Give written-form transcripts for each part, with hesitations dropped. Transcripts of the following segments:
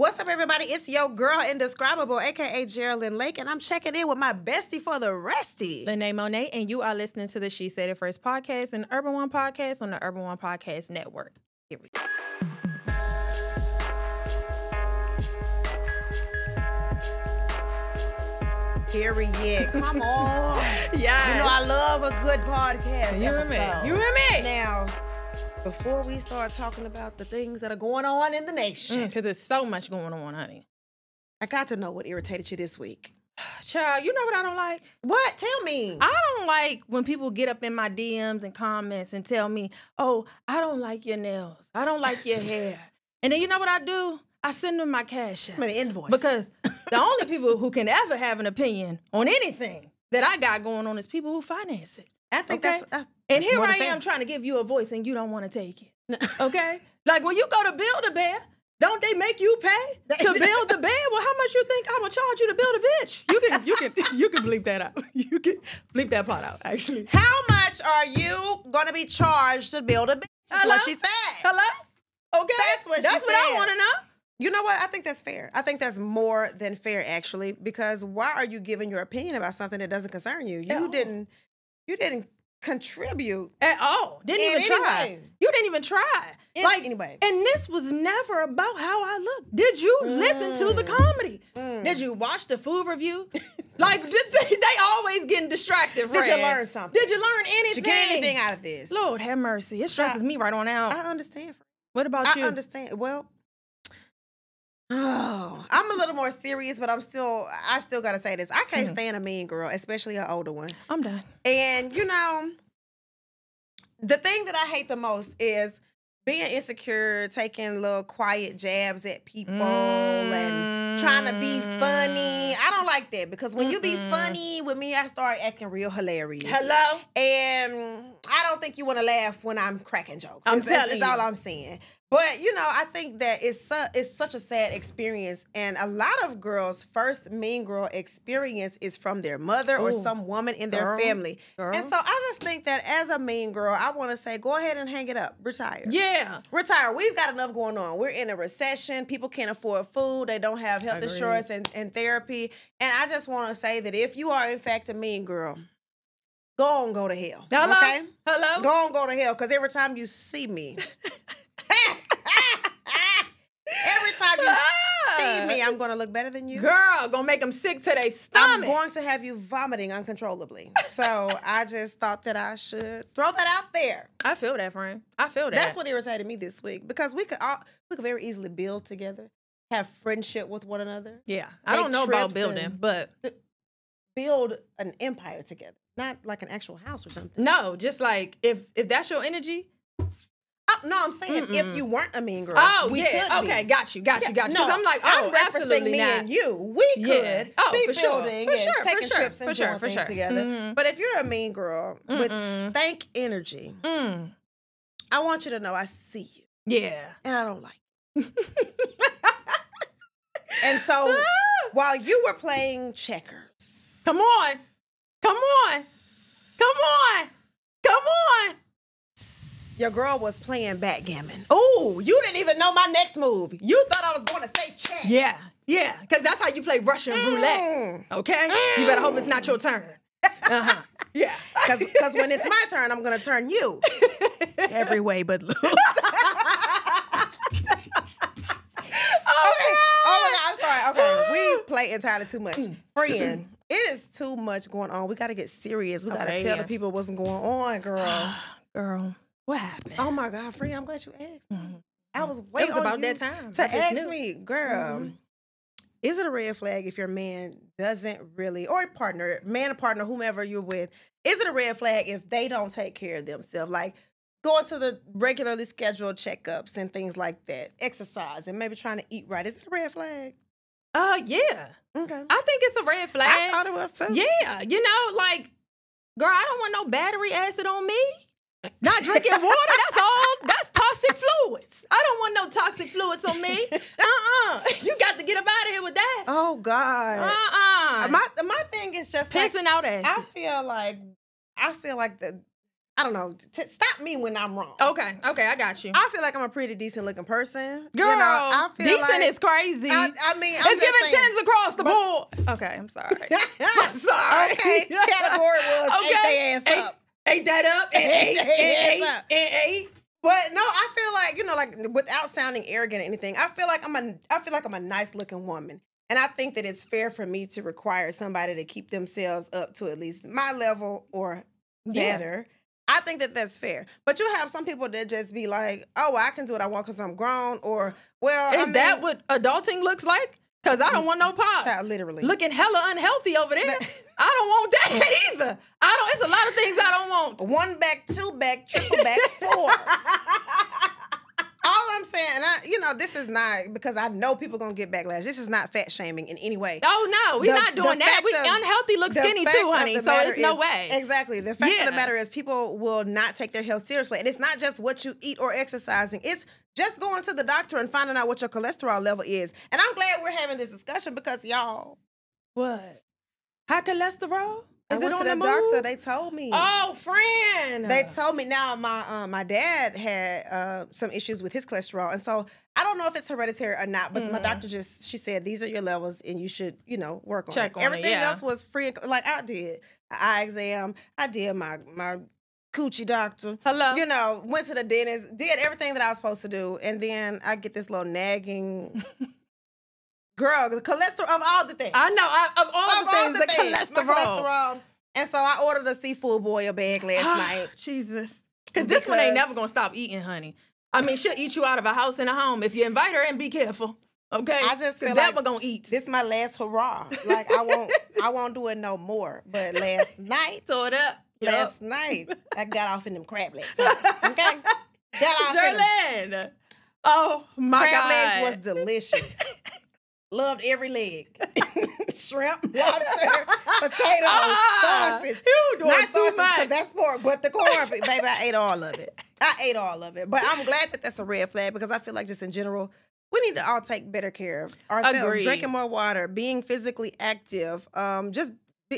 What's up, everybody? It's your girl, Indescribeabull, a.k.a. Jerrilyn Lake, and I'm checking in with my bestie for the resty. Lene Monet, and you are listening to the She Said It First podcast and Urban One podcast on the Urban One Podcast Network. Here we go. Period. Come on. Yeah. You know I love a good podcast. You hear me? episode. You hear me? Now, before we start talking about the things that are going on in the nation, Because there's so much going on, honey. I got to know what irritated you this week. Child, you know what I don't like? What? Tell me. I don't like when people get up in my DMs and comments and tell me, oh, I don't like your nails. I don't like your hair. And then you know what I do? I send them my cash app. I'm gonna invoice. Because the only people who can ever have an opinion on anything that I got going on is people who finance it. I think okay? that's and here more I than am fair. trying to give you a voice and you don't want to take it. Okay? Like when you go to Build-A-Bear, don't they make you pay to build the bear? Well, how much you think I'm gonna charge you to build a bitch? You can bleep that out. You can bleep that part out, actually. How much are you gonna be charged to build a bitch? That's what she said. Hello? Okay. That's what she I said. want to know. You know what? I think that's fair. I think that's more than fair, actually, because why are you giving your opinion about something that doesn't concern you? You didn't contribute At all. Didn't even try. way. You didn't even try. Anyway. And this was never about how I look. Did you listen to the comedy? Did you watch the food review? Like, they always getting distracted, Did you friend. learn something? Did you learn anything? Did you get anything out of this? Lord have mercy. It stresses me right on out. I understand. What about you? I understand. Well, I'm a little more serious, but I still gotta say this. I can't stand a mean girl, especially an older one. I'm done. And you know, the thing that I hate the most is being insecure, taking little quiet jabs at people and trying to be funny. I don't like that because when you be funny with me, I start acting real hilarious. Hello? And I don't think you want to laugh when I'm cracking jokes. I'm telling That's you. all I'm saying. But, you know, I think that it's such a sad experience. And a lot of girls' first mean girl experience is from their mother or some woman in their family. And so I just think that as a mean girl, I want to say, go ahead and hang it up. Retire. Yeah. Retire. We've got enough going on. We're in a recession. People can't afford food. They don't have health insurance and therapy. And I just want to say that if you are, in fact, a mean girl, go to hell. Hello? Okay? Hello? Go to hell. Because every time you see me... Every time you see me, I'm going to look better than you. Girl, gonna make them sick to their stomach. I'm going to have you vomiting uncontrollably. So I just thought that I should throw that out there. I feel that, friend. I feel that. That's what irritated me this week because we could very easily build together, have friendship with one another. Yeah. I don't know about building, but build an empire together, not like an actual house or something. no, just like if that's your energy. No, I'm saying if you weren't a mean girl, we yeah, could okay, be. got you. No, I'm like, I'm referencing absolutely me not. and you. We could be for sure. building For and sure, taking for trips sure, and for doing sure, things together. But if you're a mean girl with stank energy, I want you to know I see you. Yeah. And I don't like it. And so while you were playing checkers. Come on. Your girl was playing backgammon. Oh, you didn't even know my next move. You thought I was going to say chess. Yeah, because that's how you play Russian roulette. Okay? You better hope it's not your turn. Yeah. Because when it's my turn, I'm going to turn you every way but loose. Okay. Oh my God, I'm sorry. Okay, we play entirely too much. Friend, it is too much going on. We got to get serious. We got to tell the people what's going on, girl. Girl, what happened? Oh my God, friend, I'm glad you asked. I was waiting It was about on that you time. to I just ask knew. me, girl, is it a red flag if your man doesn't really, or man or partner, whomever you're with, is it a red flag if they don't take care of themselves? Like going to the regularly scheduled checkups and things like that, exercise and maybe trying to eat right. Is it a red flag? Yeah. Okay. I think it's a red flag. I thought it was too. Yeah, you know, like, girl, I don't want no battery acid on me. Not drinking water, that's all. That's toxic fluids. I don't want no toxic fluids on me. You got to get up out of here with that. Oh God. My thing is just pissing out acid. I feel like I don't know. Stop me when I'm wrong. Okay, I got you. I feel like I'm a pretty decent looking person. Girl, you know, I feel decent like, is crazy. I mean, I'm it's giving saying, 10s across the board. Okay, I'm sorry. I'm sorry. Okay, category was ate their ass up. Ate that up and ate. But no, I feel like, you know, like without sounding arrogant or anything, I feel like I'm a nice looking woman. And I think that it's fair for me to require somebody to keep themselves up to at least my level or better. Yeah. I think that that's fair. But you have some people that just be like, oh, well, I can do what I want because I'm grown. Or, well, Is that what adulting looks like? Because I don't want no pops. Child, literally. Looking hella unhealthy over there. I don't want that either. It's a lot of things I don't want. 1 back, 2 back, triple back, 4. All I'm saying, and this is not, because I know people going to get backlash. This is not fat shaming in any way. Oh, no, we're not doing that. We unhealthy look skinny too, honey, so there's no way. Exactly. The fact of the matter is people will not take their health seriously. And it's not just what you eat or exercising. It's just going to the doctor and finding out what your cholesterol level is. And I'm glad we're having this discussion because y'all. What? High cholesterol? I went to the doctor. They told me. Oh, friend. They told me. Now, my dad had some issues with his cholesterol. And so I don't know if it's hereditary or not, but my doctor she said, these are your levels and you should, work on Check it. on Everything it, else was free. Like I did an eye exam. I did my coochie doctor. Hello. Went to the dentist, did everything that I was supposed to do. And then I get this little nagging... Girl, the cholesterol of all the things. I know, of all the things, my cholesterol. And so I ordered a seafood boil bag last night. Jesus. Because this one ain't never going to stop eating, honey. I mean, she'll eat you out of a house and a home if you invite her, and be careful. Okay? I just feel that like we're going to eat. This is my last hurrah. Like, I won't do it no more. But last night. Tore it up. Last night, I got off in them crab legs. Okay? Got off Jerrilyn. Oh, my God. Crab legs was delicious. Loved every leg. Shrimp, lobster, potatoes, sausage. You doing Not too sausage much. because that's pork, but the corn, baby, I ate all of it. But I'm glad that that's a red flag because I feel like just in general, we need to all take better care of ourselves. Agreed. Drinking more water, being physically active, just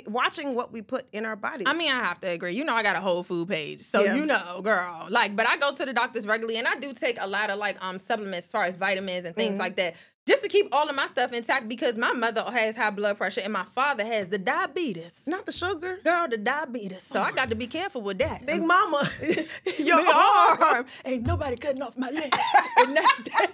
watching what we put in our bodies. I mean, I have to agree. I got a whole food page. So, girl. But I go to the doctors regularly, and I do take a lot of, supplements as far as vitamins and things like that, just to keep all of my stuff intact because my mother has high blood pressure and my father has the diabetes. Not the sugar. Girl, the diabetes. So I got to be careful with that. Big mama. Your arm. Ain't nobody cutting off my leg. And that's that.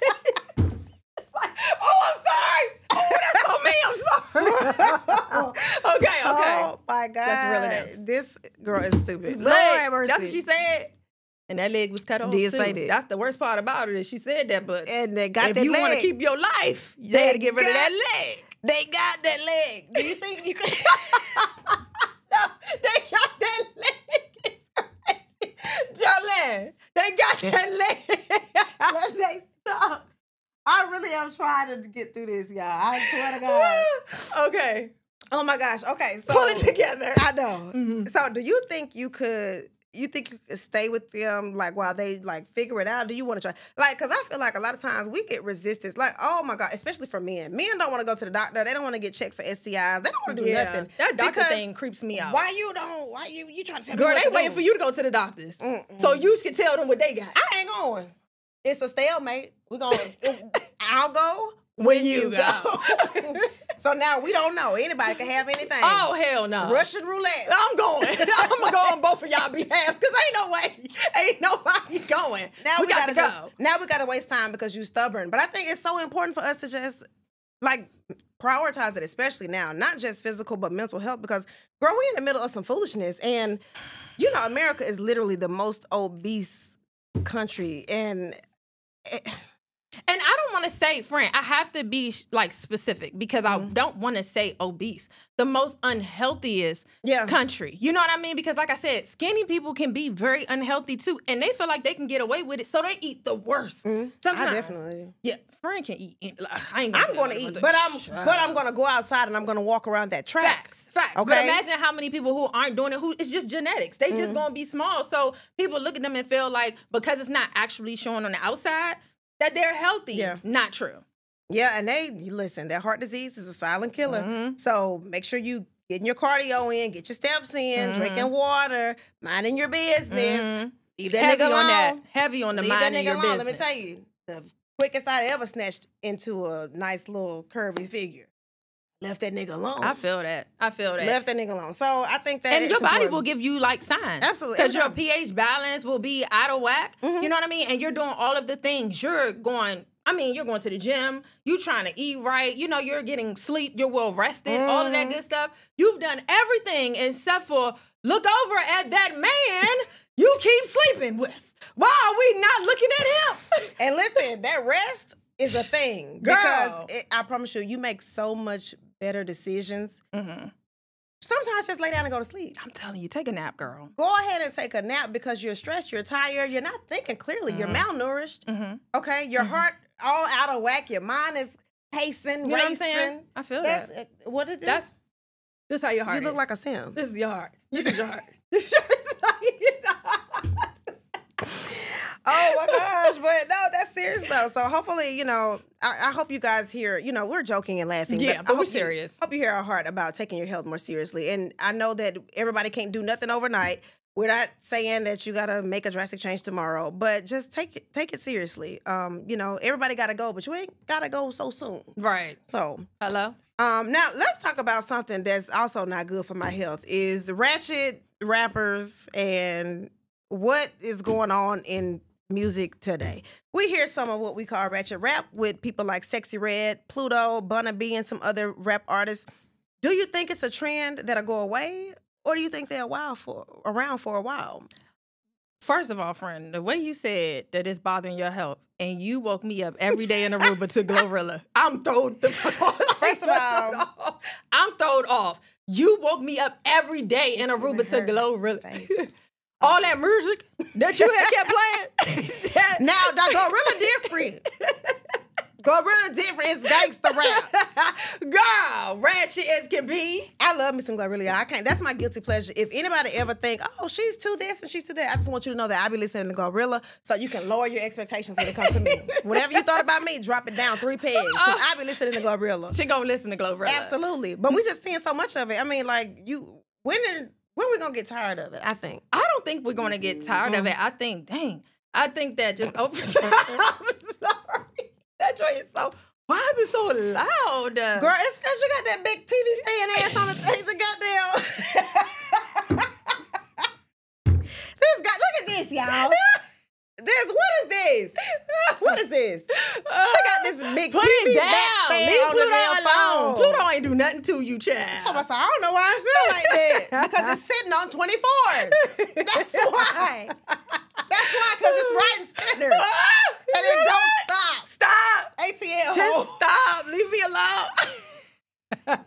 Oh, I'm sorry. Oh, that's on me. I'm sorry. Okay. Oh, my God. That's really this girl is stupid. Lord have mercy. That's what she said. And that leg was cut off, Did too. say that. That's the worst part about it is she said that, but and they got if that you leg. want to keep your life, they had to get rid of that leg. They got that leg. Do you think you could? No, they got that leg. Jerrilyn, they got that leg. Let stop. I really am trying to get through this, y'all. I swear to God. Okay. Oh my gosh. Okay. So pull it together. I know. Mm-hmm. So do you think you could stay with them while they figure it out? Do you want to try? Because I feel like a lot of times we get resistance. Oh my God, especially for men. Men don't want to go to the doctor. They don't want to get checked for STIs. They don't want to do nothing. That doctor thing creeps me out. Why you trying to tell me Girl, what they to waiting do? for you to go to the doctors. So you can tell them what they got. I ain't going. It's a stalemate. I'll go when you go. So now we don't know. Anybody can have anything. Oh, hell no. Russian roulette. I'm going. I'm going to go on both of y'all behalves because ain't no way. Ain't nobody going. Now we got to go. Now we got to waste time because you're stubborn. But I think it's so important for us to just, prioritize it, especially now. Not just physical, but mental health because, girl, we're in the middle of some foolishness. And, America is literally the most obese country. And I don't want to say, friend, I have to be specific because I don't want to say obese. The most unhealthiest country. You know what I mean? Because like I said, skinny people can be very unhealthy too. And they feel like they can get away with it. So they eat the worst. Sometimes. I definitely. Yeah, friend can eat. I'm going to eat, but I'm going to go outside and I'm going to walk around that track. Facts. Okay? But imagine how many people who aren't doing it, it's just genetics. They just going to be small. So people look at them and feel like because it's not actually showing on the outside, that they're healthy. Yeah. Not true. Yeah, and listen, that heart disease is a silent killer. So make sure you getting your cardio in, get your steps in, drinking water, minding your business. Leave that Heavy nigga on alone. that. Heavy on the Leave that minding nigga your alone. business. Let me tell you, the quickest I ever snatched into a nice little curvy figure. Left that nigga alone. I feel that. Left that nigga alone. So I think that and your body important. will give you like signs. Absolutely. Because your pH balance will be out of whack. You know what I mean? And you're doing all of the things. You're going to the gym. You trying to eat right. You know, you're getting sleep. You're well rested. All of that good stuff. You've done everything except for look over at that man you keep sleeping with. Why are we not looking at him? And listen, that rest is a thing. Girl. Because I promise you make so much better decisions. Sometimes just lay down and go to sleep. I'm telling you, take a nap, girl. Go ahead and take a nap because you're stressed, you're tired, you're not thinking clearly, you're malnourished. Okay, your heart all out of whack, your mind is pacing, You know what I'm racing. saying? I feel that. What it is? This is how your heart You look is. like a sim. This is your heart. This is your heart. Oh my gosh, but no, that's serious though. So hopefully, I hope you guys hear, we're joking and laughing. Yeah, but we're serious. Hope you hear our heart about taking your health more seriously. And I know that everybody can't do nothing overnight. We're not saying that you gotta make a drastic change tomorrow, but just take it seriously. Everybody gotta go, but you ain't gotta go so soon. Right. So hello. Now let's talk about something that's also not good for my health is Ratchet rappers and what is going on in music today. We hear some of what we call ratchet rap with people like Sexyy Red, Pluto, Bunna B, and some other rap artists. Do you think it's a trend that'll go away, or do you think they're around for a while? First of all, friend, the way you said that it's bothering your health, and you woke me up every day in Aruba to GloRilla, I'm thrown the First of all, I'm thrown off. You woke me up every day in Aruba to GloRilla. All that music that you had kept playing. Now, GloRilla different. GloRilla different. It's gangsta rap. Girl, ratchet as can be. I love me some GloRilla. I can't. That's my guilty pleasure. If anybody ever think, oh, she's too this and she's too that, I just want you to know that I be listening to GloRilla so you can lower your expectations when it comes to me. Whatever you thought about me, drop it down 3 pegs because I be listening to GloRilla. She gonna listen to GloRilla. Absolutely. But we just seeing so much of it. I mean, like, when are we gonna get tired of it? I think. I don't think we're gonna get tired of it. I think that just I'm sorry. That joint is so. Why is it so loud? Girl, it's because you got that big TV stand ass on the things. Goddamn. Look at this, y'all. What is this? She got this big Put TV it down. backstand Leave on the Pluto damn alone. phone. Pluto ain't do nothing to you, child. I don't know why I feel like that. Because it's sitting on 24s. That's why. That's why, because it's writing spinners. And it don't stop. Stop. ATL. Just stop. Leave me alone.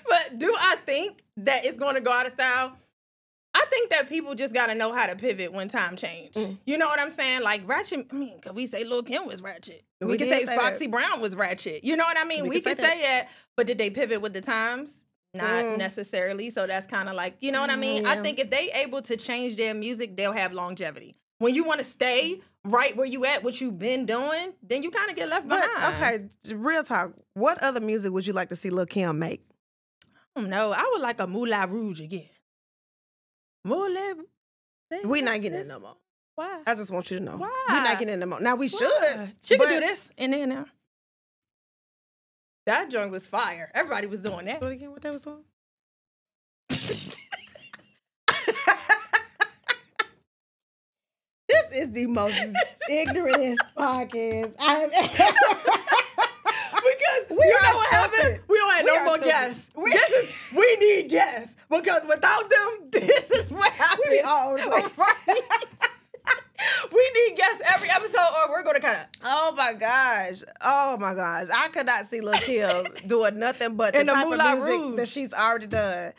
But do I think that it's going to go out of style? I think that people just got to know how to pivot when time change. You know what I'm saying? Like Ratchet, could we say Lil' Kim was Ratchet? We could say Foxy Brown was Ratchet. You know what I mean? We could say that, but did they pivot with the times? Not necessarily. So that's kind of like, you know what I mean? Yeah. I think if they able to change their music, they'll have longevity. When you want to stay right where you at, what you've been doing, then you kind of get left behind. Okay, real talk. What other music would you like to see Lil' Kim make? I don't know. I would like a Moulin Rouge again. Moulin. We not getting it no more. Why? I just want you to know. Why? We not getting it no more. Now, we should. She could do this and then now. That joint was fire. Everybody was doing that. What again? What that was on? This is the most ignorantest podcast I have ever. Because you know what happened? We don't have no more guests. We need guests. Because without them, this is what happens. We be all over the place. We need guests every episode or we're going to cut. Oh my gosh. I could not see Lil' Kim doing nothing but the type of Moulin music Rouge that she's already done.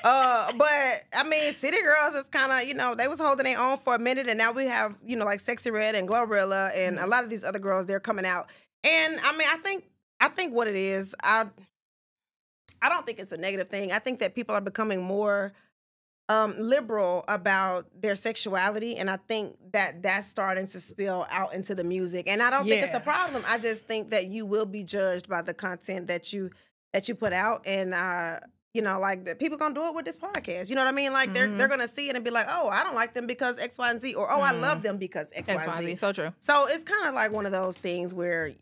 But I mean, City Girls is kind of, they was holding their own for a minute, and now we have, like Sexyy Red and GloRilla and a lot of these other girls, they're coming out. And I mean, I think what it is, I don't think it's a negative thing. I think that people are becoming more liberal about their sexuality, and I think that that's starting to spill out into the music. And I don't think it's a problem. I just think that you will be judged by the content that you put out, and You know, like people gonna do it with this podcast. You know what I mean? Like they're gonna see it and be like, oh, I don't like them because X, Y, and Z, or oh, I love them because X, Y, and Z. So true. So it's kind of like one of those things where,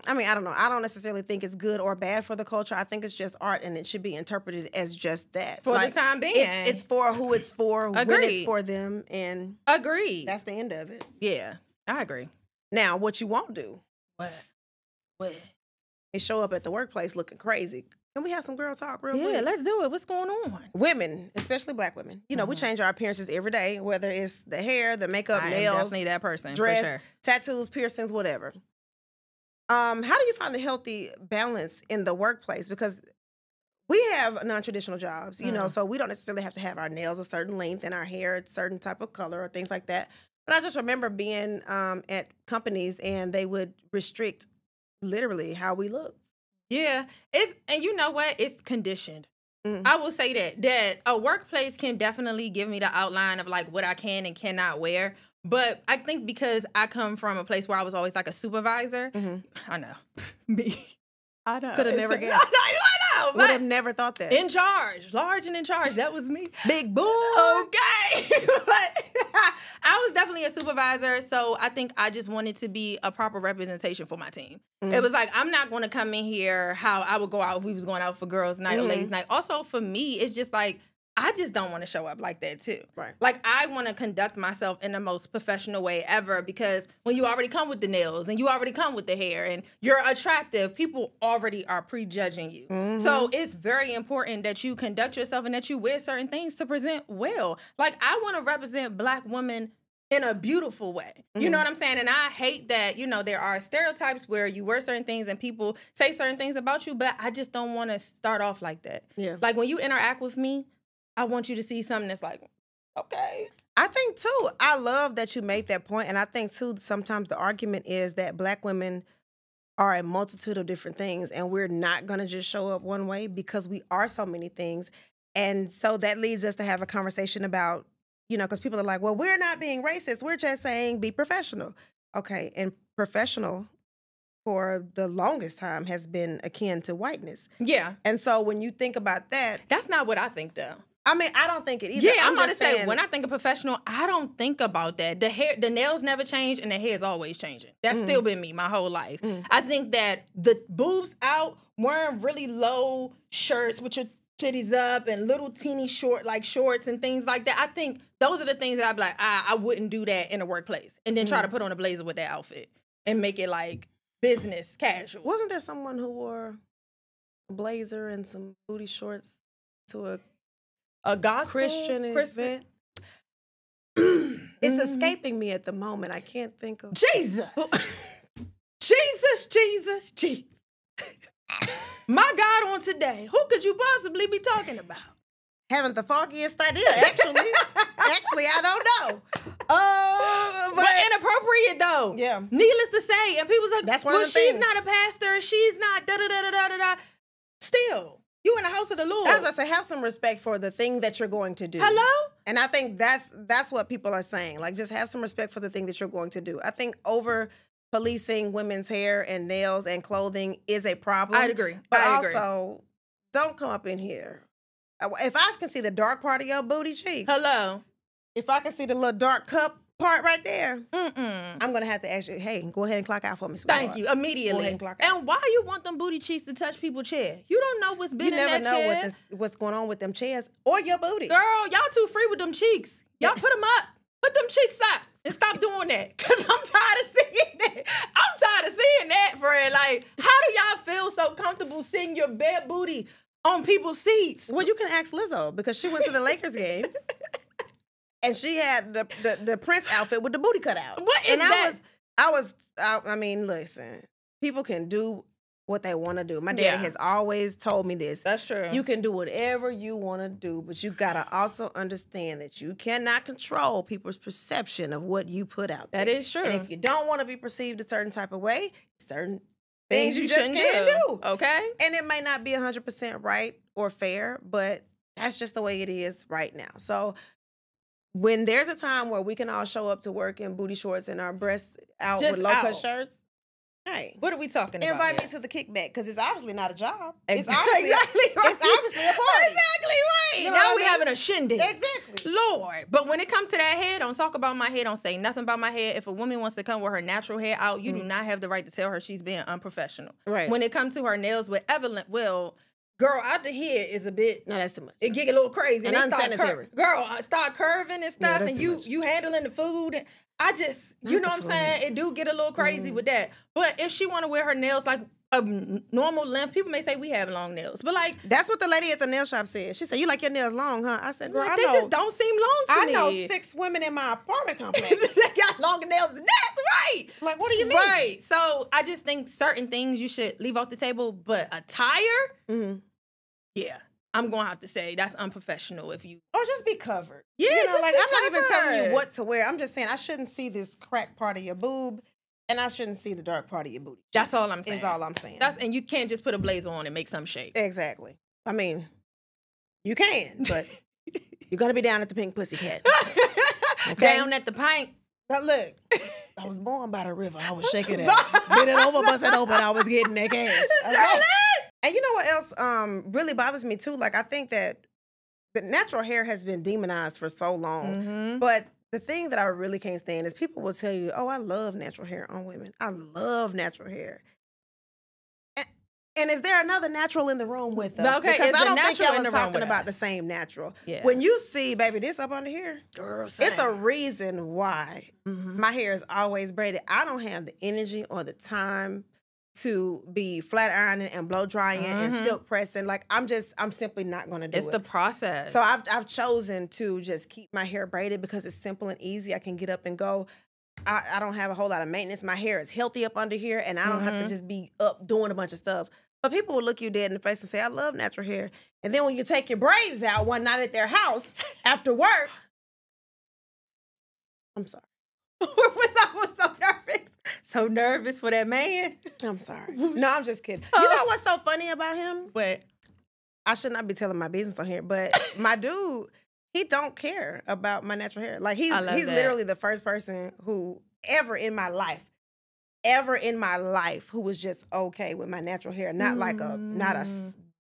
I mean, I don't know. I don't necessarily think it's good or bad for the culture. I think it's just art, and it should be interpreted as just that. For the time being. It's for who it's for, when it's for them, and agreed. That's the end of it. Yeah, I agree. Now, what you won't do What? is show up at the workplace looking crazy. Can we have some girl talk real quick? Yeah, let's do it. What's going on? Women, especially black women, you know, we change our appearances every day, whether it's the hair, the makeup, nails, definitely that person, dress, for sure. tattoos, piercings, whatever. How do you find the healthy balance in the workplace? Because we have non-traditional jobs, you know, so we don't necessarily have to have our nails a certain length and our hair a certain type of color or things like that. But I just remember being at companies and they would restrict literally how we looked. Yeah, and you know what? It's conditioned. I will say that a workplace can definitely give me the outline of like what I can and cannot wear. But I think because I come from a place where I was always like a supervisor, I know. Me. I know. Could have never guessed. I know. Would have never thought that. In charge. Large and in charge. That was me. Big boo. Okay. But I was definitely a supervisor, so I think I just wanted to be a proper representation for my team. It was like, I'm not going to come in here how I would go out if we was going out for girls' night or ladies' night. Also, for me, it's just like, I just don't want to show up like that too. Right. Like I want to conduct myself in the most professional way ever, because when you already come with the nails and you already come with the hair and you're attractive, people already are prejudging you. So it's very important that you conduct yourself and that you wear certain things to present well. Like I want to represent black women in a beautiful way. You know what I'm saying? And I hate that, you know, there are stereotypes where you wear certain things and people say certain things about you, but I just don't want to start off like that. Yeah. Like when you interact with me, I want you to see something that's like, okay. I think, too, I love that you made that point. And I think, too, sometimes the argument is that black women are a multitude of different things. And we're not going to just show up one way because we are so many things. And so that leads us to have a conversation about, you know, because people are like, well, we're not being racist. We're just saying be professional. Okay. And professional for the longest time has been akin to whiteness. Yeah. And so when you think about that. That's not what I think, though. I mean, I don't think it either. Yeah, I'm going to say, when I think of professional, I don't think about that. The hair, the nails never change, and the hair is always changing. That's still been me my whole life. I think that the boobs out, wearing really low shirts with your titties up and little teeny short, like shorts and things like that, I think those are the things that I'd be like, I wouldn't do that in a workplace. And then try to put on a blazer with that outfit and make it like business casual. Wasn't there someone who wore a blazer and some booty shorts to a gospel Christian event? It's escaping me at the moment. I can't think of... Jesus! Jesus. My God, on today, who could you possibly be talking about? Haven't the foggiest idea, actually. Actually, I don't know. But inappropriate, though. Yeah. Needless to say. And people's like, that's one of the she's things. Not a pastor. She's not da-da-da-da-da-da. Still, you in the house of the Lord. I was about to say, have some respect for the thing that you're going to do. Hello? And I think that's what people are saying. Like, just have some respect for the thing that you're going to do. I think over-policing women's hair and nails and clothing is a problem. I'd agree. But also, don't come up in here. If I can see the dark part of your booty cheeks. Hello? If I can see the little dark cup part right there, I'm going to have to ask you, hey, go ahead and clock out for me. Thank you. Immediately. Go ahead and clock out. And why you want them booty cheeks to touch people's chair? You don't know what's been in that chair. You never know what's going on with them chairs or your booty. Girl, y'all too free with them cheeks. Y'all put them up. Put them cheeks up and stop doing that. Because I'm tired of seeing that. I'm tired of seeing that, friend. Like, how do y'all feel so comfortable seeing your bare booty on people's seats? Well, you can ask Lizzo because she went to the Lakers game. And she had the Prince outfit with the booty cut out. What is that? I mean, listen, people can do what they want to do. My daddy has always told me this. That's true. You can do whatever you want to do, but you got to also understand that you cannot control people's perception of what you put out there. That is true. And if you don't want to be perceived a certain type of way, certain things you just shouldn't can't do. Okay? And it may not be 100% right or fair, but that's just the way it is right now. So when there's a time where we can all show up to work in booty shorts and our breasts out Just with low-cut out. shirts, Hey, What are we talking about? invite me to the kickback because it's obviously not a job. It's Exactly obviously right. it's obviously a party. Exactly right. You know Now what we I mean? having a shindig. Exactly. Lord. But when it comes to that hair, don't talk about my hair. Don't say nothing about my hair. If a woman wants to come with her natural hair out, you do not have the right to tell her she's being unprofessional. Right. When it comes to her nails with Evelyn, well, girl, out the here is a bit. No, that's too much. It get a little crazy. And they start unsanitary. Girl, start curving and stuff, that's and too much. you handling the food. And I just, you know what I'm saying? It do get a little crazy with that. But if she want to wear her nails like a normal length, people may say we have long nails, but like That's what the lady at the nail shop said. She said, "You like your nails long, huh?" I said, "Girl, like, I they know. just don't seem long to me. I know 6 women in my apartment complex. They got longer nails than that, right? Like, what do you mean? Right. So I just think certain things you should leave off the table, but attire, yeah, I'm gonna have to say that's unprofessional if you. Or just be covered. Yeah, you know, just like be I'm not even telling covered. you what to wear. I'm just saying I shouldn't see this crack part of your boob, and I shouldn't see the dark part of your booty. That's all I'm saying. Is all I'm saying. And you can't just put a blazer on and make some shape. Exactly. I mean, you can, but you're gonna be down at the Pink Pussycat. Okay? Down at the pint. But look, I was born by the river. I was shaking it. Bend it over, bust it open. I was getting that cash. Okay? And you know what else really bothers me too? Like I think that the natural hair has been demonized for so long. But the thing that I really can't stand is people will tell you, "Oh, I love natural hair on women. I love natural hair." And is there another natural in the room with us? Okay, because is I the don't think natural y'all in are the room talking with about us? the same natural. Yeah. When you see, baby, this up under here, Girl, it's a reason why my hair is always braided. I don't have the energy or the time to be flat ironing and blow drying and silk pressing. Like I'm simply not going to do it. It's the process. So I've chosen to just keep my hair braided because it's simple and easy. I can get up and go. I don't have a whole lot of maintenance. My hair is healthy up under here, and I don't have to just be up doing a bunch of stuff. But people will look you dead in the face and say, "I love natural hair." And then when you take your braids out one night at their house after work, I'm sorry. I was so nervous. So nervous for that man. I'm sorry. No, I'm just kidding. You know what's so funny about him? But I should not be telling my business on here, but my dude, he don't care about my natural hair. Like he's that. literally the first person who ever in my life who was just okay with my natural hair. Not like not a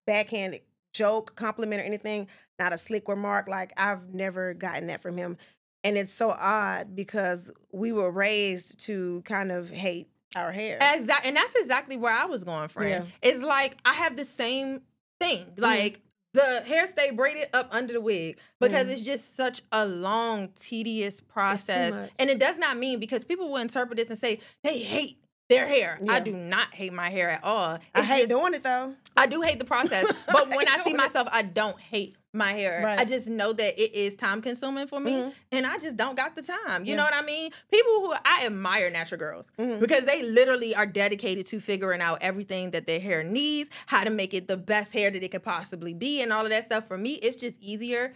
backhanded joke, compliment or anything, not a slick remark. Like I've never gotten that from him. And it's so odd because we were raised to kind of hate our hair. Exactly, and that's exactly where I was going, friend. Yeah. It's like I have the same thing. Like the hair stay braided up under the wig because it's just such a long, tedious process. much. And it does not mean, because people will interpret this and say they hate their hair. Yeah. I do not hate my hair at all. I It's hate just- doing it though. I do hate the process, but when I see doing it. myself, I don't hate my hair. Right. I just know that it is time consuming for me, and I just don't got the time. You Yeah. know what I mean? People who I admire natural girls because they literally are dedicated to figuring out everything that their hair needs, how to make it the best hair that it could possibly be, and all of that stuff. For me, it's just easier.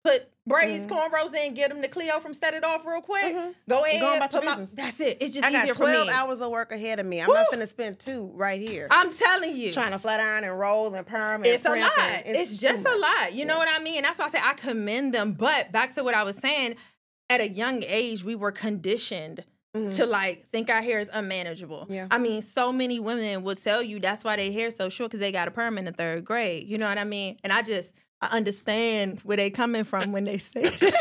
Put braids, cornrows in, get them to Cleo from Set It Off real quick. Go ahead. Go about your put my- business. That's it. It's just I got easier 12 for me. hours of work ahead of me. I'm not finna spend 2 right here. I'm telling you. Trying to flat iron and roll and perm and It's a primp lot. and It's too just a much. lot. You know what I mean? And that's why I say I commend them. But back to what I was saying, at a young age, we were conditioned to like think our hair is unmanageable. Yeah. I mean, so many women would tell you that's why their hair's so short because they got a perm in the 3rd grade. You know what I mean? And I understand where they coming from when they say it.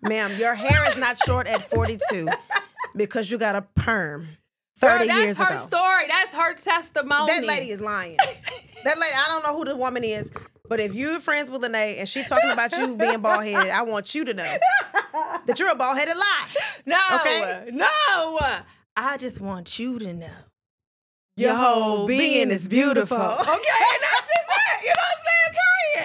Ma'am, your hair is not short at 42 because you got a perm 30 Girl, years that's her ago. story. That's her testimony. That lady is lying. That lady, I don't know who the woman is, but if you're friends with Lene and she talking about you being bald-headed, I want you to know that you're a bald-headed lie. No. Okay? No. I just want you to know. Your whole being is beautiful. Okay, and that's just it. You know what I'm saying?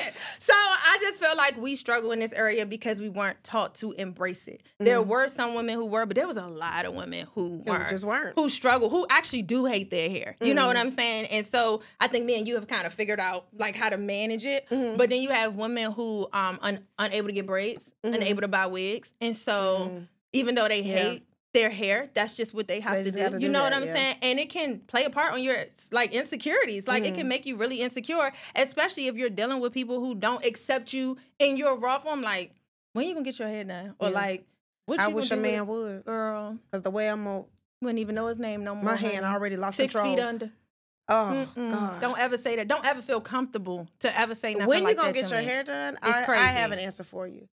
Period. So I just feel like we struggle in this area because we weren't taught to embrace it. There were some women who were, but there was a lot of women who weren't. Who struggle, who actually do hate their hair. You know what I'm saying? And so I think me and you have kind of figured out like how to manage it. But then you have women who unable to get braids, unable to buy wigs. And so even though they hate their hair, that's just what they have to do. You know what I'm saying? And it can play a part on your like insecurities. Like it can make you really insecure, especially if you're dealing with people who don't accept you in your raw form. Like, when you gonna get your hair done? Or like, what I you wish a gonna do man with would. girl. Because the way I'm going to Wouldn't even know his name no more. My hand honey. already lost 6 control. feet under. Oh, God. Don't ever say that. Don't ever feel comfortable to ever say nothing When like you gonna that get to your me. hair done? It's crazy. I have an answer for you.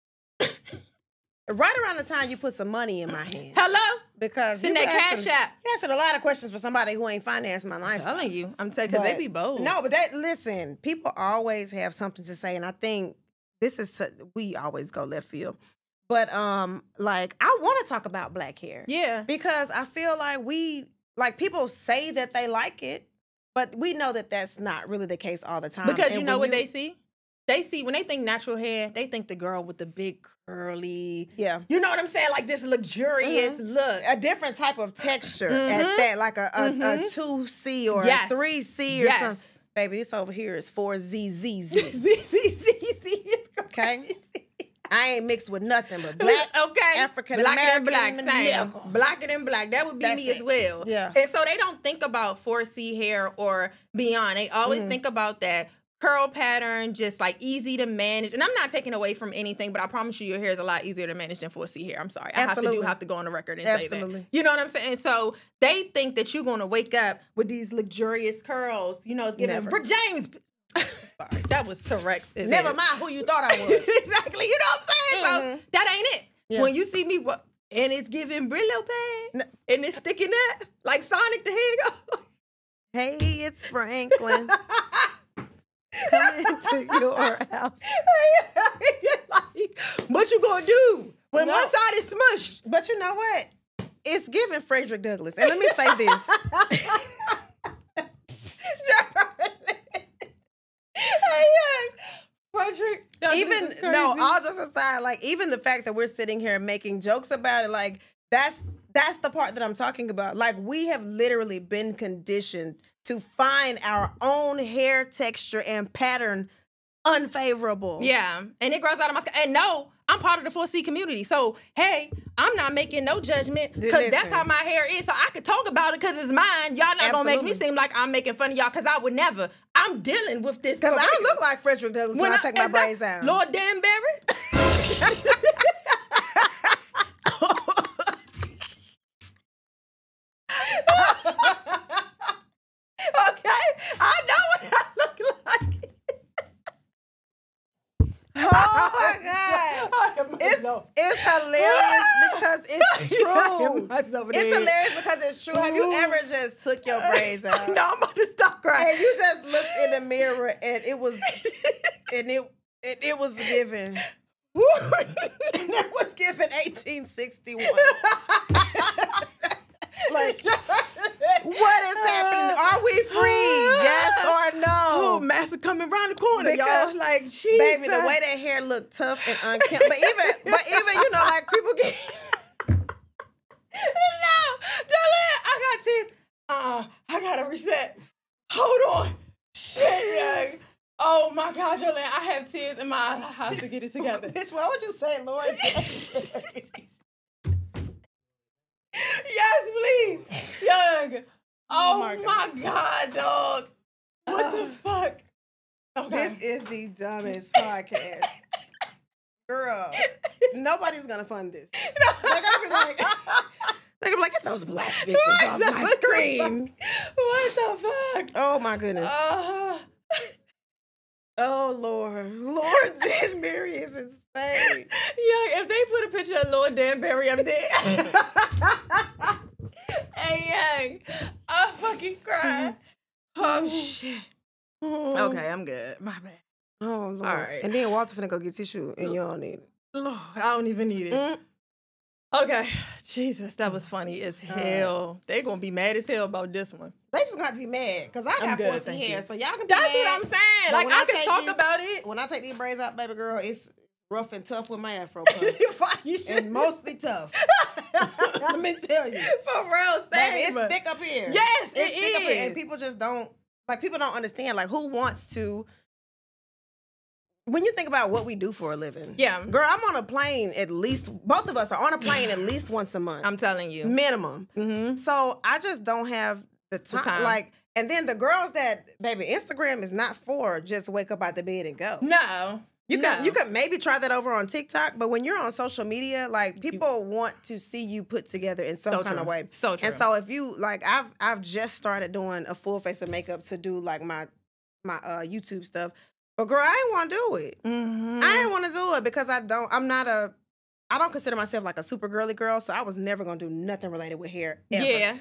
Right around the time you put some money in my hand. Hello? Because Send that cash app. You answered a lot of questions for somebody who ain't financed my life. I'm telling you. I'm telling you, because they be bold. No, but listen, people always have something to say, and I think we always go left field. But like I want to talk about black hair. Yeah. Because I feel like people say that they like it, but we know that that's not really the case all the time. Because and you know what they see? They see, when they think natural hair, they think the girl with the big curly. Yeah. You know what I'm saying? Like this luxurious look. A different type of texture at that, like a 2C or a 3C or something. Baby, this over here is 4ZZZ. Okay? I ain't mixed with nothing but black, African American, black, same. Blacker than black. That would be me as well. Yeah. And so they don't think about 4C hair or beyond. They always think about that curl pattern, just like easy to manage. And I'm not taking away from anything, but I promise you your hair is a lot easier to manage than 4C hair. I'm sorry. I have to go on the record and say that. You know what I'm saying? So they think that you're going to wake up with these luxurious curls. You know, it's giving Rick James. Sorry, that was T-Rex. Never mind who you thought I was. Exactly. You know what I'm saying? So that ain't it. Yeah. When you see me, and it's giving Brillo pad, and it's sticking up like Sonic the Hedgehog. Hey, it's Franklin. Come into your house. What you gonna do when one side is smushed? But you know what? It's giving Frederick Douglass. And let me say this. Frederick, all jokes aside, like even the fact that we're sitting here making jokes about it, like that's the part that I'm talking about. Like we have literally been conditioned to find our own hair texture and pattern unfavorable. Yeah, and it grows out of my skin. And no, I'm part of the 4C community. So, hey, I'm not making no judgment because that's how my hair is. So I could talk about it because it's mine. Y'all not going to make me seem like I'm making fun of y'all because I would never. I'm dealing with this. Because I look like Frederick Douglass when I take my braids out. Lord Danbury? Okay, I know what I look like. Oh my God. It's hilarious because it's true. It's hilarious because it's true. Have you ever just took your braids out? No, I'm about to stop crying. And you just looked in the mirror and it was given. And it was given 1861. Like, what is happening? Are we free? Yes or no? Oh, Master coming around the corner, y'all. Like, Jesus. Baby, the way that hair looked tough and unkempt. But even, you know, like people get. No, Jerrilyn, I got tears. I gotta reset. Hold on. Shit, young. Oh my God, Jerrilyn, I have tears in my eyes. I have to get it together. Bitch, why would you say Lord? Yes, please. Young. Oh my God, dog. What the fuck? Okay. This is the dumbest podcast. Girl, nobody's gonna fund this. No. They're gonna be like, get those black bitches off my screen. What the fuck? Oh my goodness. Oh Lord. Lord Danbury is insane. Yeah, if they put a picture of Lord Danbury up there. Hey, young. I fucking cry. Oh, shit. Okay, I'm good. My bad. Oh, Lord. All right. And then Walter finna go get tissue and you don't need it. Lord, I don't even need it. Okay. Jesus, that was funny as hell. They gonna be mad as hell about this one. They just gonna have to be mad because I got 4C hair, so y'all can be That's mad. what I'm saying. Like, I can talk about it. When I take these braids out, baby girl, it's rough and tough with my afro and mostly tough. Let me tell you. For real, baby, it's thick up here. Yes, it's thick up here. And people just don't, people don't understand, who wants to, when you think about what we do for a living. Yeah. Girl, I'm on a plane both of us are on a plane at least once a month. I'm telling you. Minimum. Mm-hmm. So I just don't have the time. And then the girls that, baby, Instagram is not for just wake up out the bed and go. No. You could maybe try that over on TikTok, but when you're on social media, like people want to see you put together in some kind of way. So true. And so if you like, I've just started doing a full face of makeup to do like my YouTube stuff. But girl, I ain't want to do it. I ain't want to do it because I don't consider myself like a super girly girl, so I was never gonna do nothing related with hair ever. Yeah.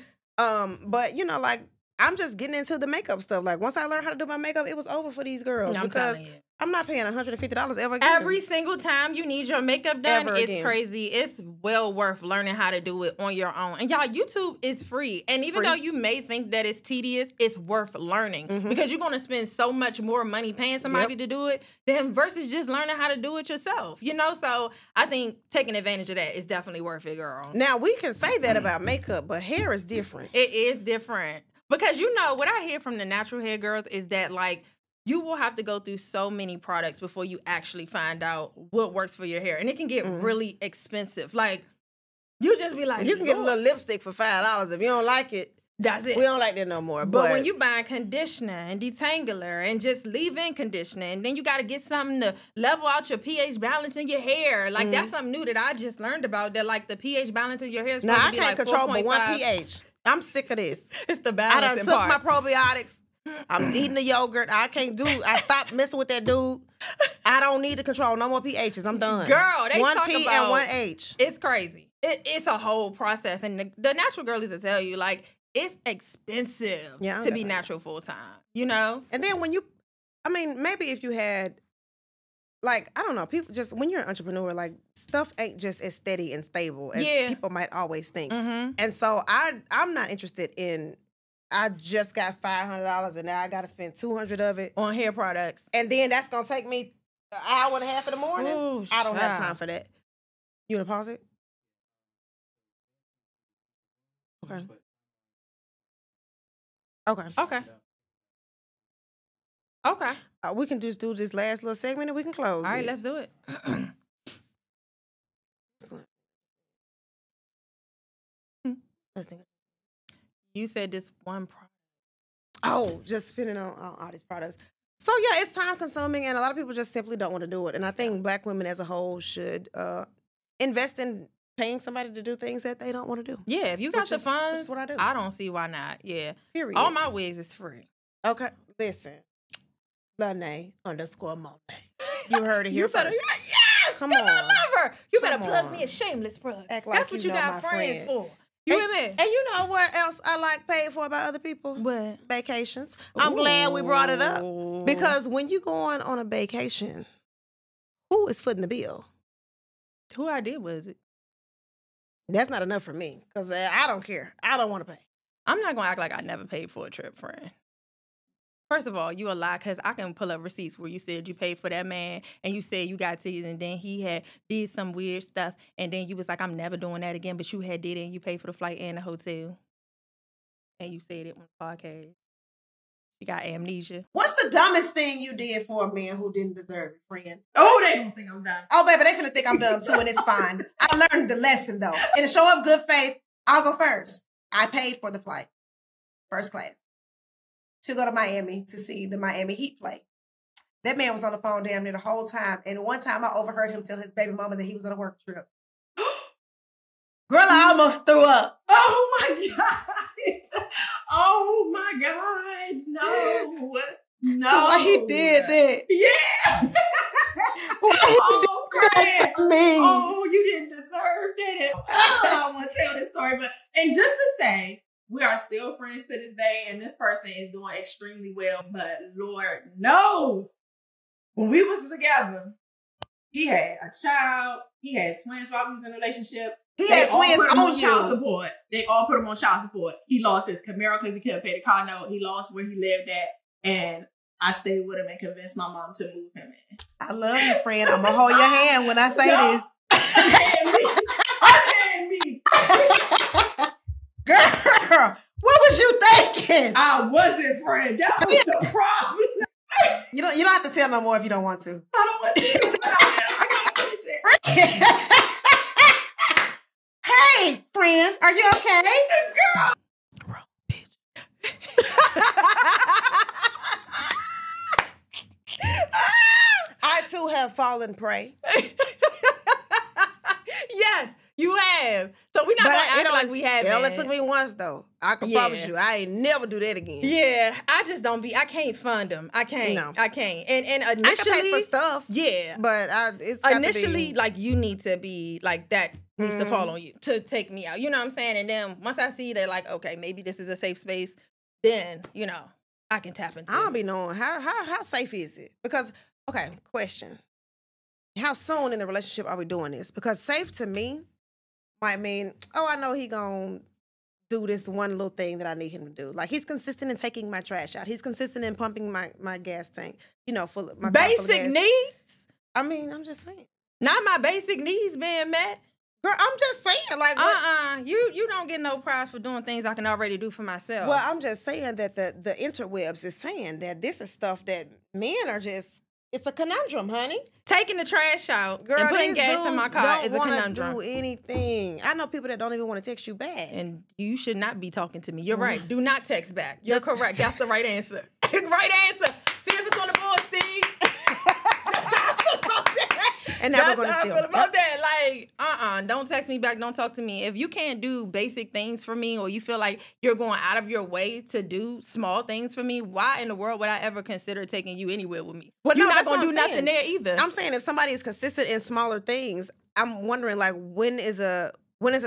But you know, like I'm just getting into the makeup stuff. Like once I learned how to do my makeup, it was over for these girls because I'm not paying $150 ever again. Every single time you need your makeup done, it's crazy. It's well worth learning how to do it on your own. And y'all, YouTube is free. And even though you may think that it's tedious, it's worth learning because you're going to spend so much more money paying somebody to do it than versus just learning how to do it yourself. You know, so I think taking advantage of that is definitely worth it, girl. Now, we can say that about makeup, but hair is different. It is different. Because, you know, what I hear from the natural hair girls is that, like, you will have to go through so many products before you actually find out what works for your hair. And it can get really expensive. Like, you just be like, you can get a little lipstick for $5. If you don't like it, that's it. We don't like that no more. But when you buy conditioner and detangler and just leave-in conditioner, and then you got to get something to level out your pH balance in your hair. Like, that's something new that I just learned about, that, like, the pH balance in your hair is supposed to be like 4.5. Now, I can't control but one pH. I'm sick of this. It's the balance. I done took my probiotics. I'm eating the yogurt. I stopped messing with that dude. I don't need to control no more pHs. I'm done. Girl, they one talk P about and one H. It's crazy. It's a whole process. And the natural girlies will tell you, like, it's expensive to be natural full time, you know? And then maybe if you had, like, I don't know, people just, when you're an entrepreneur, like, stuff ain't just as steady and stable as people might always think. And so I'm not interested in, I just got $500 and now I got to spend $200 of it on hair products. And then that's going to take me an hour and a half in the morning. Ooh, I don't have time for that. You want to pause it? Okay. We can just do this last little segment and we can close. All right, let's do it. You said this one product. Oh, just spending on all these products. So yeah, it's time consuming, and a lot of people just simply don't want to do it. And I think Black women as a whole should invest in paying somebody to do things that they don't want to do. Yeah, if you got the funds, what I do. I don't see why not. Yeah. Period. All my wigs is free. Okay, listen. Lene_Monet. You heard it here first. Yes! Come on. I love her. You better plug me a shameless plug. Act like that's what you got friends for. You hear me? And you know what else I like paid for by other people? What? Baecations. I'm glad we brought it up. Because when you going on a vacation, who is footing the bill? Who idea was it? That's not enough for me. Because I don't care. I don't want to pay. I'm not going to act like I never paid for a trip, friend. First of all, you a lie, because I can pull up receipts where you said you paid for that man and you said you got titties and then he did some weird stuff and then you was like, I'm never doing that again, but you did it and you paid for the flight and the hotel. And you said it on the podcast. You got amnesia. What's the dumbest thing you did for a man who didn't deserve it, friend? Oh, they don't think I'm dumb. Oh, baby, they finna think I'm dumb too, and it's fine. I learned the lesson, though. In a show of good faith, I'll go first. I paid for the flight. First class. To go to Miami to see the Miami Heat play. That man was on the phone damn near the whole time. And one time I overheard him tell his baby mama that he was on a work trip. Girl, I almost threw up. Oh my God. Oh my God. No. No. Why he did that? Yeah. Oh, friend. Oh, you didn't deserve that. I don't want to tell this story, but, and just to say, we are still friends to this day, and this person is doing extremely well, but Lord knows, when we was together, he had a child, he had twins while we was in a relationship. He had twins on child support. They all put him on child support. He lost his Camaro because he couldn't pay the car note. He lost where he lived at, and I stayed with him and convinced my mom to move him in. I love you, friend. I'm going to hold your hand when I say this. Unhand me. Girl, what was you thinking? I wasn't, friend. That was the problem. You don't have to tell no more if you don't want to. I don't want to. I gotta finish it. Hey, friend, are you okay? Girl. Wrong, bitch. I too have fallen prey. Yes, you have. So we're not gonna act like we haven't. It only took me once though. I can promise you, I ain't never do that again. Yeah, I just don't be. I can't fund them. I can't. No. I can't. And initially, I can pay for stuff. Yeah, but it's got initially to be, like you need to be like that needs to fall on you to take me out. You know what I'm saying? And then once I see that, like, okay, maybe this is a safe space, then you know I can tap into. I don't be knowing how safe is it? Because okay, question: how soon in the relationship are we doing this? Because safe to me might mean, oh, I know he gonna do this one little thing that I need him to do. Like he's consistent in taking my trash out. He's consistent in pumping my gas tank. You know, full of my basic needs. I mean, I'm just saying. Not my basic needs being met. Girl, I'm just saying, like, you don't get no prize for doing things I can already do for myself. Well, I'm just saying that the interwebs is saying that this is stuff that men are just. It's a conundrum, honey. Taking the trash out and putting gas in my car is a conundrum. Do anything. I know people that don't even want to text you back. And you should not be talking to me. You're right. Do not text back. You're correct. That's the right answer. Right answer. See if it's on the board, Steve. And now we're going to steal. I feel about that. Like, don't text me back. Don't talk to me. If you can't do basic things for me or you feel like you're going out of your way to do small things for me, why in the world would I ever consider taking you anywhere with me? Well, you're not going to do nothing there either. I'm saying if somebody is consistent in smaller things, I'm wondering, like, when is a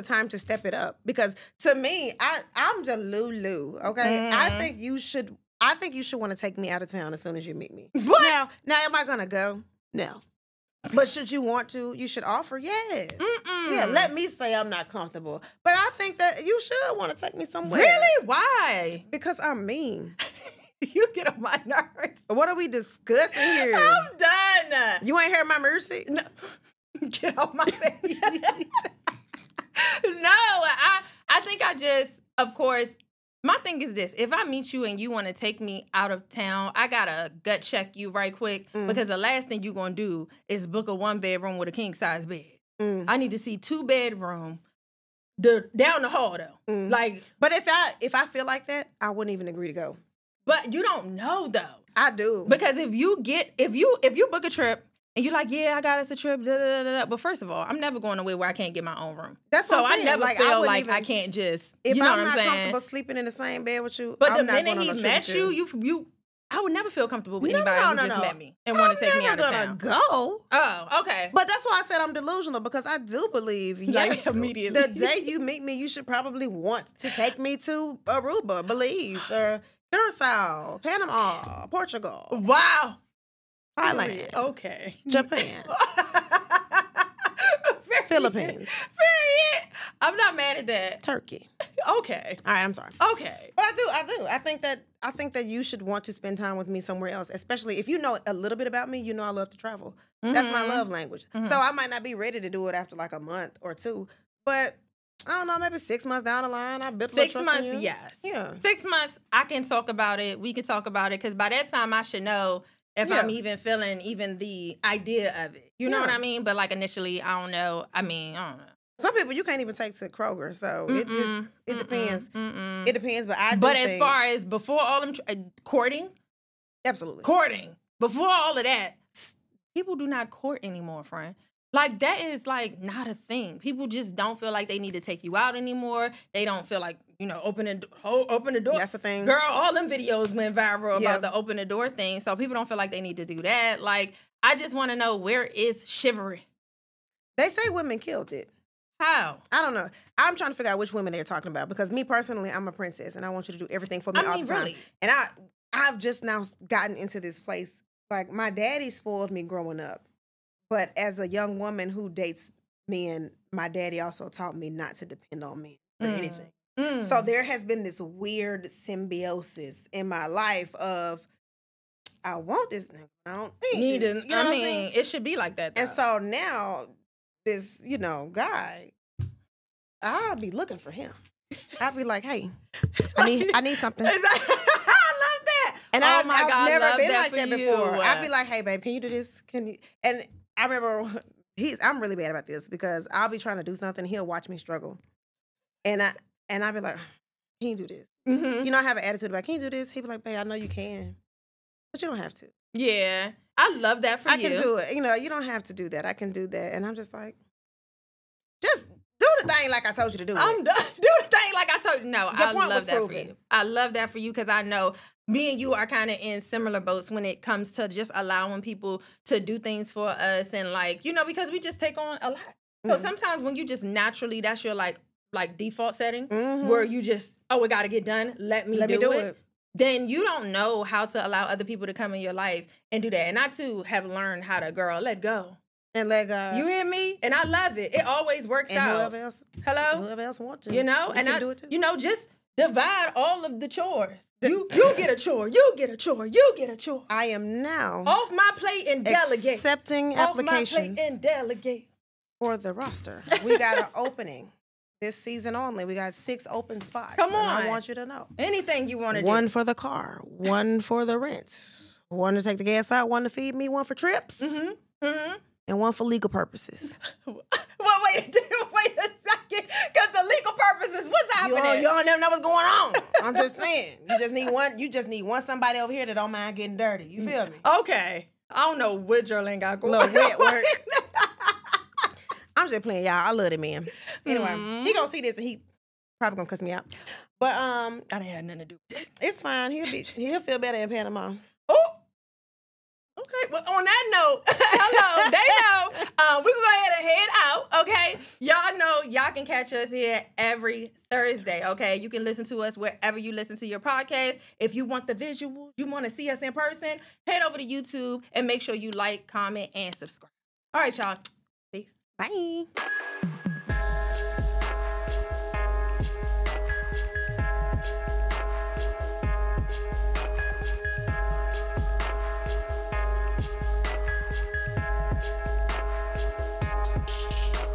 time to step it up? Because to me, I'm just Lulu, okay? I think you should want to take me out of town as soon as you meet me. What? Now am I going to go? No. But should you want to, you should offer, yes. Yeah, let me say I'm not comfortable. But I think that you should want to take me somewhere. Really? Why? Because I'm mean. You get on my nerves. What are we discussing here? I'm done. You ain't heard my mercy? No. Get off my face. No, I think I just, of course, my thing is this. If I meet you and you want to take me out of town, I got to gut check you right quick because the last thing you're going to do is book a 1-bedroom with a king-size bed. I need to see 2-bedroom down the hall, though. Like, but if I feel like that, I wouldn't even agree to go. But you don't know, though. I do. Because if you book a trip, and you're like, yeah, I got us a trip, But first of all, I'm never going away where I can't get my own room. That's what I'm saying. I never like, feel like I can't just, if you know I'm what I'm not saying? comfortable sleeping in the same bed with you, but I'm the minute he met you, I would never feel comfortable with anybody who just met me and want to take me out of town. I'm never gonna go. Oh, okay. But that's why I said I'm delusional, because I do believe, yes, immediately. The day you meet me, you should probably want to take me to Aruba, Belize, or Curacao, Panama, Portugal. Wow. Thailand. Okay. Japan. Philippines. Period. I'm not mad at that. Turkey. Okay. All right, I'm sorry. Okay. But I do. I think that you should want to spend time with me somewhere else, especially if you know a little bit about me. You know I love to travel. That's my love language. So I might not be ready to do it after like a month or two, but I don't know, maybe 6 months down the line, I built 6 trust months, in you. yes. Yeah. 6 months, I can talk about it. We can talk about it because by that time I should know if I'm even feeling even the idea of it. You know what I mean? But like initially, I don't know. I don't know. Some people you can't even take to Kroger, so it depends. It depends, but But as far as before all them courting, absolutely courting before all of that, people do not court anymore, friend. Like that is like not a thing. People just don't feel like they need to take you out anymore. They don't feel like, open the door. That's the thing. Girl, all them videos went viral about the open the door thing. So people don't feel like they need to do that. Like, I just want to know, where is chivalry? They say women killed it. How? I don't know. I'm trying to figure out which women they're talking about, because me personally, I'm a princess and I want you to do everything for me all the time. Really? And I've just now gotten into this place. Like, my daddy spoiled me growing up. But as a young woman who dates men, my daddy also taught me not to depend on men for anything. So there has been this weird symbiosis in my life of, I want this nigga, I don't need it. You know what I mean? It should be like that, though. And so now, this, guy, I'll be looking for him. I'll be like, hey, I need something. I love that. And I've never been like that before. I'd be like, hey, babe, can you do this? Can you? And I remember, I'm really bad about this, because I'll be trying to do something, he'll watch me struggle. And I'll be like, can you do this? I have an attitude about, can you do this? He'd be like, babe, I know you can, but you don't have to. Yeah. I I love that for you. I can do it. You know, you don't have to do that. I can do that. And I'm just like, just do the thing like I told you to do it. Do the thing like I told you. No, I love that for proven. you. I love that for you because I know me and you are kind of in similar boats when it comes to just allowing people to do things for us and like, you know, because we just take on a lot. So sometimes when you just naturally, that's your like default setting where you just, oh, it got to get done. Let me do it. Then you don't know how to allow other people to come in your life and do that. And I too have learned how to, girl, let go. And let go. You hear me? And I love it. It always works out. Whoever else wants to. You know? And I do it too. You know, just divide all of the chores. You get a chore. You get a chore. You get a chore. I am now off my plate and delegate. Accepting applications. Off my plate and delegate. For the roster. We got an opening. This season only, we got 6 open spots. Come on. And I want you to know. Anything you want to do. 1 for the car, 1 for the rent, 1 to take the gas out, 1 to feed me, 1 for trips, and 1 for legal purposes. Well, wait a second, because the legal purposes, what's happening? You don't never know what's going on. I'm just saying. You just need one somebody over here that don't mind getting dirty. You feel me? Okay. I don't know what Jerrilyn got going on. Little wet work. I'm just playing, y'all. I love that man. Anyway, he gonna see this and he probably gonna cuss me out. But I didn't have nothing to do with it. It's fine. He'll feel better in Panama. Oh. Okay. Well, on that note, hello, they know. We can go ahead and head out. Okay. Y'all know y'all can catch us here every Thursday. Okay. You can listen to us wherever you listen to your podcast. If you want the visual, you want to see us in person, head over to YouTube and make sure you like, comment, and subscribe. All right, y'all. Peace. Bye.